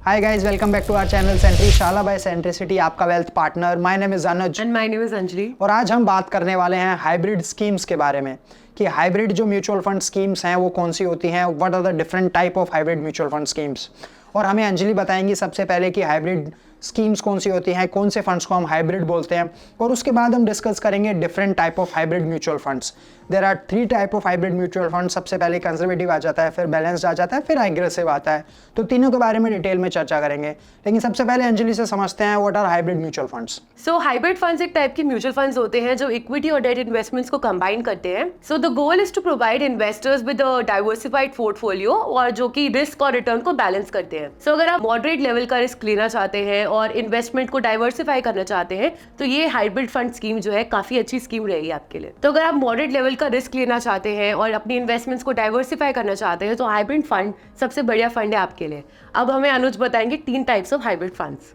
Hi guys, welcome back to our channel Centrishala by Centricity, आपका wealth partner. My name is Anuj and my name is Anjali. और आज हम बात करने वाले हैं हाइब्रिड स्कीम्स के बारे में कि हाइब्रिड जो म्यूचुअल फंड स्कीम्स हैं वो कौन सी होती हैं, what are the different type of hybrid mutual fund schemes. और हमें अंजलि बताएंगी सबसे पहले कि हाइब्रिड स्कीम्स कौन सी होती हैं, कौन से फंड्स को हम हाइब्रिड बोलते हैं, और उसके बाद हम डिस्कस करेंगे different type of hybrid mutual funds. There are 3 type of hybrid mutual fund. सबसे पहले कंजर्वेटिव आ जाता है, फिर बैलेंस्ड आ जाता है, फिर एग्रेसिव आता है। तो तीनों के बारे में डिटेल में चर्चा करेंगे, लेकिन सबसे पहले अंजलि से समझते हैं what are hybrid mutual funds. So hybrid funds एक टाइप के म्यूचुअल फंड्स होते हैं जो इक्विटी और डेट इन्वेस्टमेंट्स को कंबाइन करते हैं। So the goal is to provide investors with a diversified portfolio और जो कि रिस्क और रिटर्न को बैलेंस करते हैं। सो अगर आप मॉडरेट लेवल का रिस्क लेना चाहते हैं और इन्वेस्टमेंट को डाइवर्सिफाई करना चाहते हैं तो ये हाइब्रिड फंड स्कीम जो है काफी अच्छी स्कीम रहेगी आपके लिए। तो अगर आप मॉडरेट लेवल का रिस्क लेना चाहते हैं और अपनी इन्वेस्टमेंट्स को डाइवर्सिफाई करना चाहते हैं तो हाइब्रिड फंड सबसे बढ़िया फंड है आपके लिए। अब हमें अनुज बताएंगे 3 टाइप्स ऑफ हाइब्रिड फंड्स।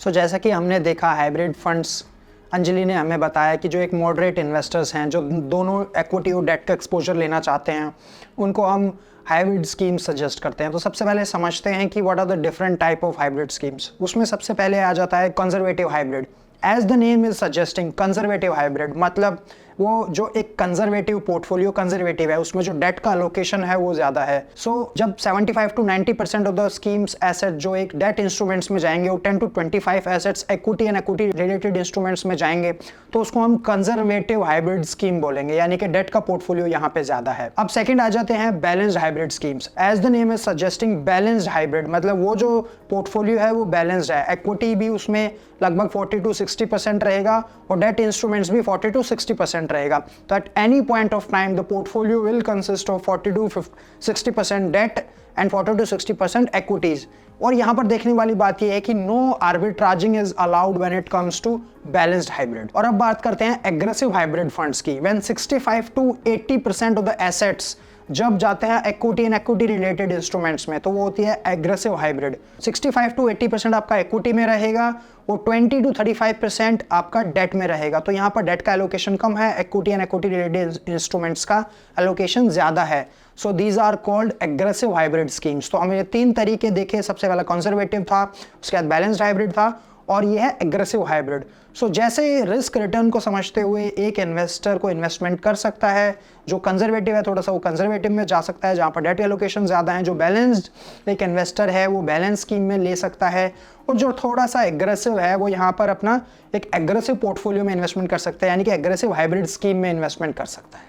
सो जैसा कि हमने देखा हाइब्रिड फंड्स, अंजलि ने हमें बताया कि जो एक मॉडरेट इन्वेस्टर्स हैं जो दोनों इक्विटी और डेट का एक्सपोजर लेना चाहते हैं उनको हम हाइब्रिड स्कीम्स सजेस्ट करते हैं। तो सबसे पहले समझते हैं कि what are the different type of hybrid schemes. उसमें सबसे पहले आ जाता है conservative hybrid. As the name is suggesting, conservative hybrid मतलब वो जो एक कंजर्वेटिव पोर्टफोलियो कंजर्वेटिव है, उसमें जो डेट का अलोकेशन है वो ज़्यादा है। सो जब 75 to 90% of the schemes asset जो एक डेट इंस्ट्रूमेंट्स में जाएंगे, वो 10 to 25 assets equity and equity related instruments में जाएंगे, तो उसको हम कंजर्वेटिव हाइब्रिड स्कीम बोलेंगे, यानी कि डेट का पोर्टफोलियो यहाँ पे ज़्यादा है। अब सेकेंड आ जाते हैं balanced hybrid schemes. As the name is suggesting balanced hybrid मतलब वो जो पोर्टफोलियो है वो बैलेंस्ड है, इक्विटी भी उसमें लगभग 40 to 60% रहेगा और डेट इंस्ट्रूमेंट्स भी 40 to 60% रहेगा। तो at any point of time the portfolio will consist of 40 to 60% debt and 40 to 60% equities. और यहाँ पर देखने वाली बात यह है कि no arbitraging is allowed when it comes to balanced hybrid. और अब बात करते हैं एग्रेसिव हाइब्रिड फंड्स की। When 65 to 80% of the assets जब जाते हैं equity and equity related instruments में, तो वो होती है एग्रेसिव हाइब्रिड। 65 to 80% आपका इक्विटी में रहेगा और 20 to 35% आपका डेट में रहेगा। तो यहाँ पर डेट का एलोकेशन कम है, equity and equity related instruments का एलोकेशन ज़्यादा है। So these are called aggressive hybrid schemes. तो हमें 3 तरीके देखे, सबसे पहला कंजर्वेटिव था, उसके बाद बैलेंस्ड हाइब्रिड था और ये है एग्रेसिव हाइब्रिड। सो जैसे रिस्क रिटर्न को समझते हुए एक इन्वेस्टर को इन्वेस्टमेंट कर सकता है, जो कंजर्वेटिव है थोड़ा सा वो कंजर्वेटिव में जा सकता है जहाँ पर डेट एलोकेशन ज़्यादा है, जो बैलेंस्ड एक इन्वेस्टर है वो बैलेंस स्कीम में ले सकता है, और जो थोड़ा सा एग्रेसिव है वो यहाँ पर अपना एक एग्रेसिव पोर्टफोलियो में इन्वेस्टमेंट कर सकता है, यानी कि एग्रेसिव हाइब्रिड स्कीम में इन्वेस्टमेंट कर सकता है।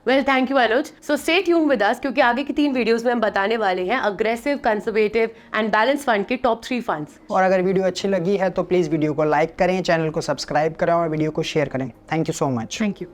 Well thank you Anuj. So stay tune with us क्योंकि आगे की 3 वीडियोस में हम बताने वाले हैं aggressive, conservative and balance fund के टॉप 3 फंड्स। और अगर वीडियो अच्छी लगी है तो प्लीज़ वीडियो को लाइक करें, चैनल को सब्सक्राइब करें और वीडियो को शेयर करें। Thank you so much. Thank you.